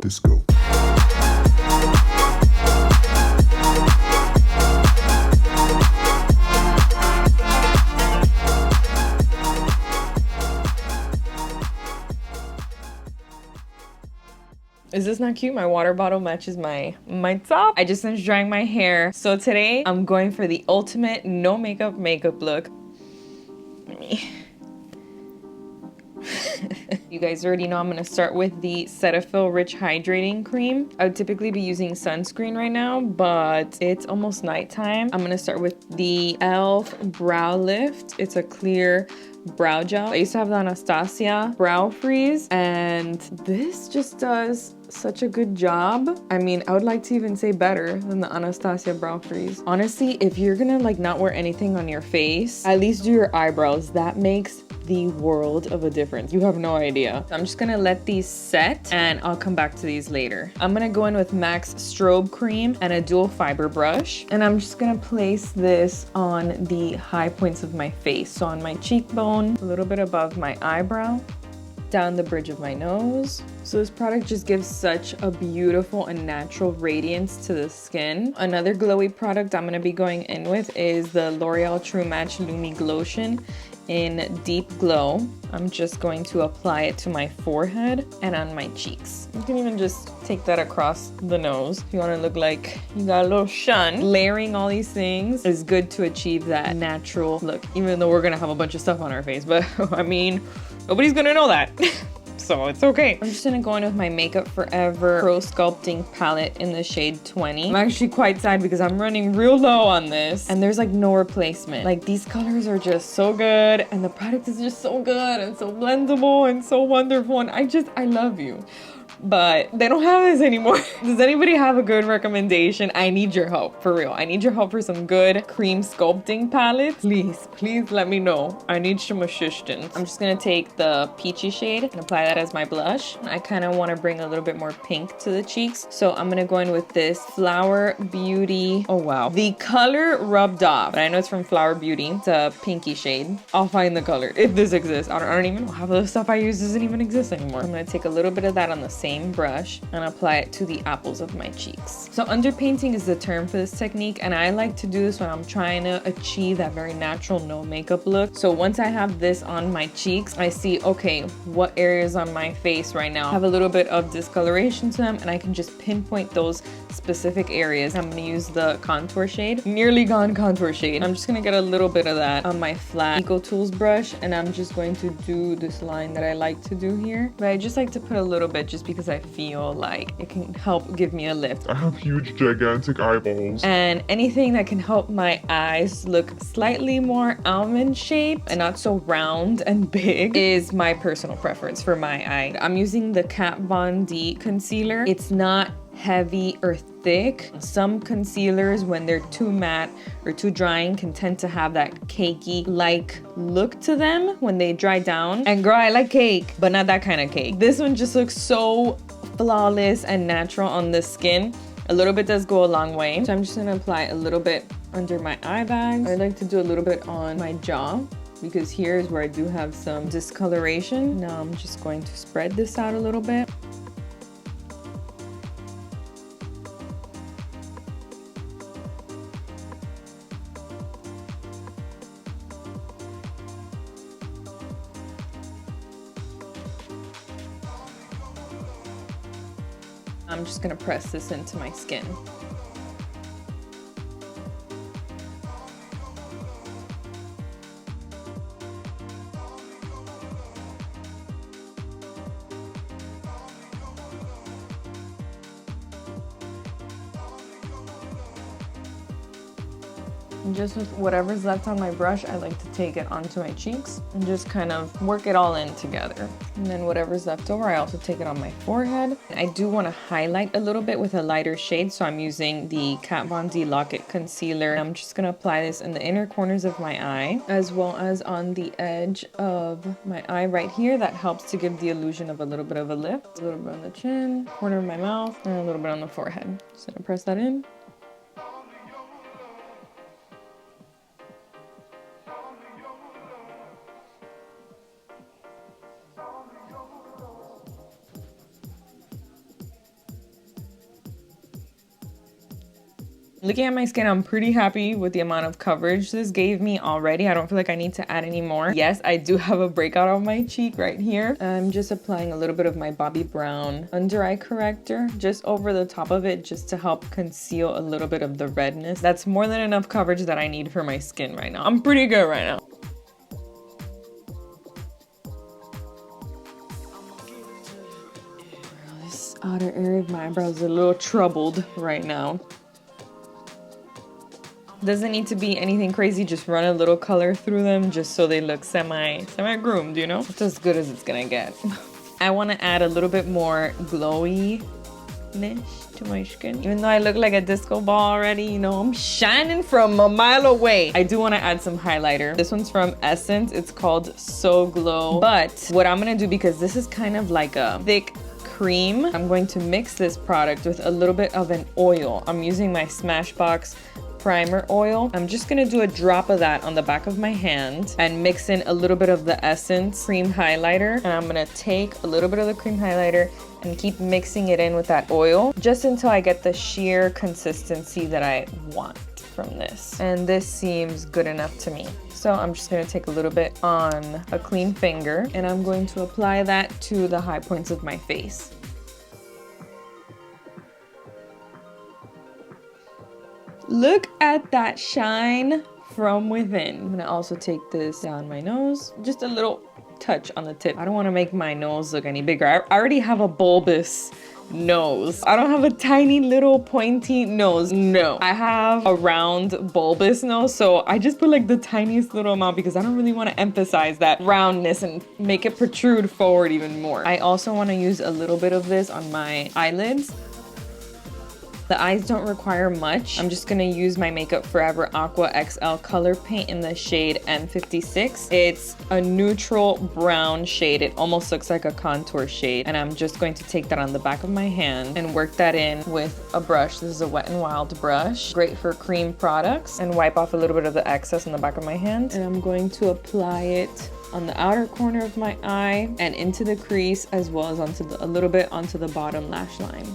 this go. Is this not cute? My water bottle matches my top. I just finished drying my hair. So today I'm going for the ultimate no makeup look. You guys already know I'm gonna start with the Cetaphil Rich Hydrating Cream. I would typically be using sunscreen right now, but it's almost nighttime. I'm gonna start with the e.l.f. Brow Lift. It's a clear brow gel. I used to have the Anastasia Brow Freeze, and this just does such a good job. I mean, I would like to even say better than the Anastasia Brow Freeze. Honestly, if you're gonna like not wear anything on your face, at least do your eyebrows. That makes the world of a difference. You have no idea. I'm just gonna let these set and I'll come back to these later. I'm gonna go in with MAC's Strobe Cream and a dual fiber brush, and I'm just gonna place this on the high points of my face. So on my cheekbone, a little bit above my eyebrow, down the bridge of my nose. So this product just gives such a beautiful and natural radiance to the skin. Another glowy product I'm gonna be going in with is the L'Oreal True Match Lumi Glotion in Deep Glow. I'm just going to apply it to my forehead and on my cheeks. You can even just take that across the nose if you want to look like you got a little shun. Layering all these things is good to achieve that natural look, even though we're gonna have a bunch of stuff on our face, but I mean, nobody's gonna know that. So it's okay. I'm just gonna go in with my Makeup Forever Pro Sculpting palette in the shade 20. I'm actually quite sad because I'm running real low on this and there's like no replacement. Like these colors are just so good and the product is just so good and so blendable and so wonderful, and I love you. But they don't have this anymore. Does anybody have a good recommendation? I need your help, for real. I need your help for some good cream sculpting palettes. Please let me know. I need some assistance. I'm just gonna take the peachy shade and apply that as my blush. I kind of want to bring a little bit more pink to the cheeks. So I'm gonna go in with this Flower Beauty. Oh wow. The color Rubbed Off. But I know it's from Flower Beauty. It's a pinky shade. I'll find the color if this exists. I don't even know. Half of the stuff I use doesn't even exist anymore. I'm gonna take a little bit of that on the same brush and apply it to the apples of my cheeks. So underpainting is the term for this technique, and I like to do this when I'm trying to achieve that very natural no makeup look. So once I have this on my cheeks, I see, okay, what areas on my face right now have a little bit of discoloration to them, and I can just pinpoint those specific areas. I'm gonna use the contour shade, Nearly Gone contour shade. I'm just gonna get a little bit of that on my flat Eco Tools brush, and I'm just going to do this line that I like to do here. But I just like to put a little bit just because I feel like it can help give me a lift. I have huge, gigantic eyeballs. And anything that can help my eyes look slightly more almond shaped and not so round and big is my personal preference for my eye. I'm using the Kat Von D concealer. It's not heavy or thick. Some concealers, when they're too matte or too drying, can tend to have that cakey like look to them when they dry down. And girl, I like cake, but not that kind of cake. This one just looks so flawless and natural on the skin. A little bit does go a long way. So I'm just gonna apply a little bit under my eye bags. I like to do a little bit on my jaw, because here is where I do have some discoloration. Now I'm just going to spread this out a little bit. I'm just gonna press this into my skin. And just with whatever's left on my brush, I like to take it onto my cheeks and just kind of work it all in together. And then whatever's left over, I also take it on my forehead. I do want to highlight a little bit with a lighter shade, so I'm using the Kat Von D Lock-It Concealer. I'm just going to apply this in the inner corners of my eye, as well as on the edge of my eye right here. That helps to give the illusion of a little bit of a lift. A little bit on the chin, corner of my mouth, and a little bit on the forehead. Just going to press that in. Looking at my skin, I'm pretty happy with the amount of coverage this gave me already. I don't feel like I need to add any more. Yes, I do have a breakout on my cheek right here. I'm just applying a little bit of my Bobbi Brown under eye corrector just over the top of it, just to help conceal a little bit of the redness. That's more than enough coverage that I need for my skin right now. I'm pretty good right now. This outer area of my eyebrows is a little troubled right now. Doesn't need to be anything crazy, just run a little color through them just so they look semi-groomed, you know? It's as good as it's gonna get. I wanna add a little bit more glowy-ness to my skin. Even though I look like a disco ball already, you know, I'm shining from a mile away. I do wanna add some highlighter. This one's from Essence, it's called So Glow. But what I'm gonna do, because this is kind of like a thick cream, I'm going to mix this product with a little bit of an oil. I'm using my Smashbox Primer Oil. I'm just gonna do a drop of that on the back of my hand and mix in a little bit of the Essence cream highlighter. And I'm gonna take a little bit of the cream highlighter and keep mixing it in with that oil just until I get the sheer consistency that I want from this. And this seems good enough to me. So I'm just gonna take a little bit on a clean finger and I'm going to apply that to the high points of my face. Look at that shine from within. I'm gonna also take this down my nose, just a little touch on the tip. I don't want to make my nose look any bigger. I already have a bulbous nose. I don't have a tiny little pointy nose. No, I have a round bulbous nose, so I just put like the tiniest little amount because I don't really want to emphasize that roundness and make it protrude forward even more. I also want to use a little bit of this on my eyelids. The eyes don't require much. I'm just gonna use my Makeup Forever Aqua XL color paint in the shade M56. It's a neutral brown shade. It almost looks like a contour shade. And I'm just going to take that on the back of my hand and work that in with a brush. This is a Wet n Wild brush. Great for cream products. And wipe off a little bit of the excess on the back of my hand. And I'm going to apply it on the outer corner of my eye and into the crease, as well as onto a little bit onto the bottom lash line.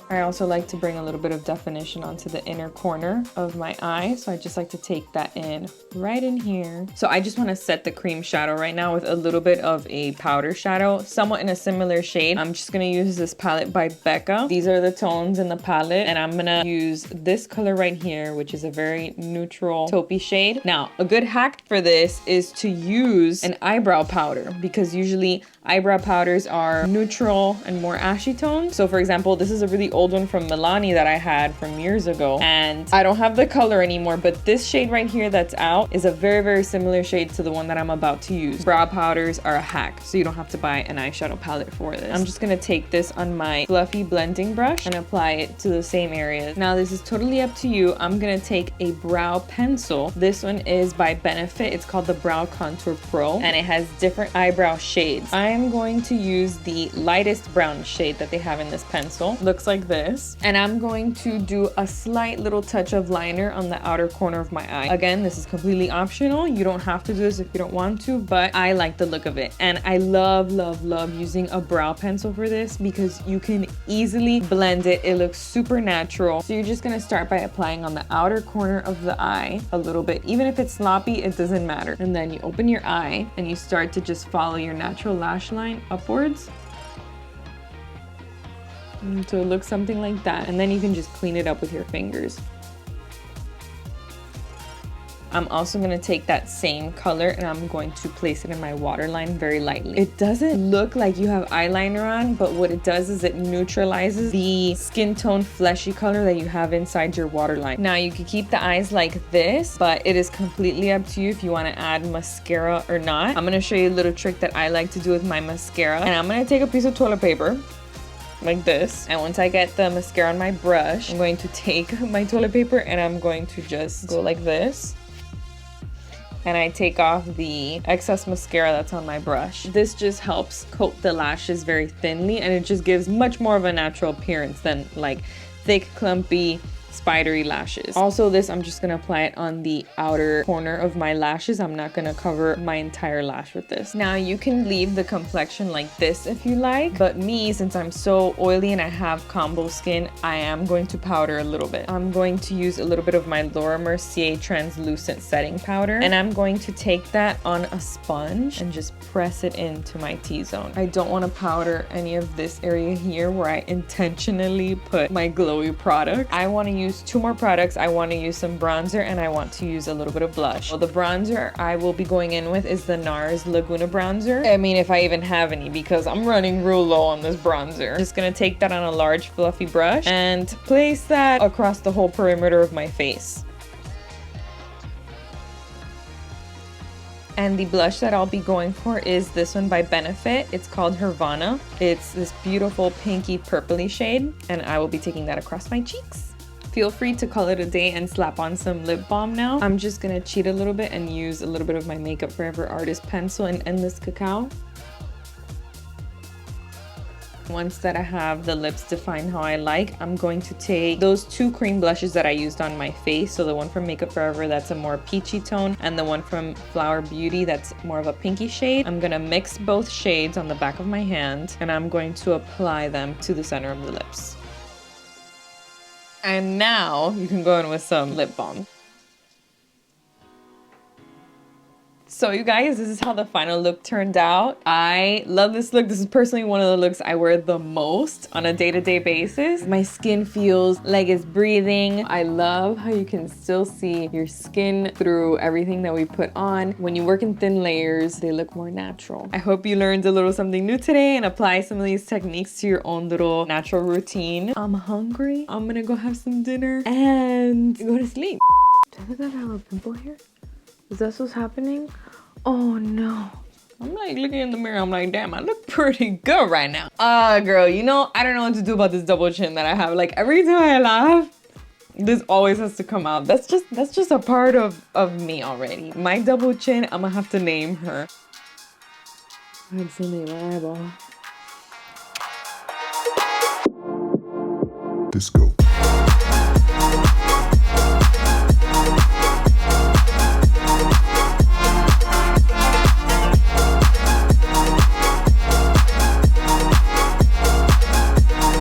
I also like to bring a little bit of definition onto the inner corner of my eye. So I just like to take that in right in here. So I just want to set the cream shadow right now with a little bit of a powder shadow, somewhat in a similar shade. I'm just going to use this palette by Becca. These are the tones in the palette. And I'm going to use this color right here, which is a very neutral taupey shade. Now, a good hack for this is to use an eyebrow powder, because usually eyebrow powders are neutral and more ashy tones. So for example, this is a really old one from Melon that I had from years ago, and I don't have the color anymore, but this shade right here that's out is a very, very similar shade to the one that I'm about to use. Brow powders are a hack, so you don't have to buy an eyeshadow palette for this. I'm just gonna take this on my fluffy blending brush and apply it to the same areas. Now this is totally up to you. I'm gonna take a brow pencil. This one is by Benefit. It's called the Brow Contour Pro, and it has different eyebrow shades. I'm going to use the lightest brown shade that they have in this pencil. Looks like this. And I'm going to do a slight little touch of liner on the outer corner of my eye. Again, this is completely optional. You don't have to do this if you don't want to, but I like the look of it. And I love, love, love using a brow pencil for this because you can easily blend it. It looks super natural. So you're just gonna start by applying on the outer corner of the eye a little bit. Even if it's sloppy, it doesn't matter. And then you open your eye and you start to just follow your natural lash line upwards. So it looks something like that, and then you can just clean it up with your fingers. I'm also going to take that same color and I'm going to place it in my waterline very lightly. It doesn't look like you have eyeliner on, but what it does is it neutralizes the skin tone fleshy color that you have inside your waterline. Now you can keep the eyes like this, but it is completely up to you if you want to add mascara or not. I'm going to show you a little trick that I like to do with my mascara, and I'm going to take a piece of toilet paper like this, and once I get the mascara on my brush, I'm going to take my toilet paper and I'm going to just go like this, and I take off the excess mascara that's on my brush. This just helps coat the lashes very thinly, and it just gives much more of a natural appearance than like thick, clumpy spidery lashes. Also this, I'm just gonna apply it on the outer corner of my lashes. I'm not gonna cover my entire lash with this. Now you can leave the complexion like this if you like, but me, since I'm so oily and I have combo skin, I am going to powder a little bit. I'm going to use a little bit of my Laura Mercier translucent setting powder, and I'm going to take that on a sponge and just press it into my T-zone. I don't want to powder any of this area here where I intentionally put my glowy product. I want to use 2 more products. I want to use some bronzer and I want to use a little bit of blush. Well, the bronzer I will be going in with is the Nars Laguna bronzer. I mean, if I even have any, because I'm running real low on this bronzer. Just gonna take that on a large fluffy brush and place that across the whole perimeter of my face. And the blush that I'll be going for is this one by Benefit. It's called Hervana. It's this beautiful pinky purpley shade, and I will be taking that across my cheeks. Feel free to call it a day and slap on some lip balm now. I'm just gonna cheat a little bit and use a little bit of my Makeup Forever Artist pencil in Endless Cacao. Once that I have the lips defined how I like, I'm going to take those 2 cream blushes that I used on my face. So the one from Makeup Forever, that's a more peachy tone, and the one from Flower Beauty, that's more of a pinky shade. I'm gonna mix both shades on the back of my hand, and I'm going to apply them to the center of the lips. And now you can go in with some lip balm. So you guys, this is how the final look turned out. I love this look. This is personally one of the looks I wear the most on a day-to-day basis. My skin feels like it's breathing. I love how you can still see your skin through everything that we put on. When you work in thin layers, they look more natural. I hope you learned a little something new today and apply some of these techniques to your own little natural routine. I'm hungry. I'm gonna go have some dinner and go to sleep. Doesn't that have a pimple here? Is that what's happening? Oh no. I'm like looking in the mirror, I'm like, damn, I look pretty good right now. Girl, you know, I don't know what to do about this double chin that I have. Like every time I laugh, this always has to come out. That's just a part of me already. My double chin, I'm gonna have to name her. What's the name of eyeball? Disco.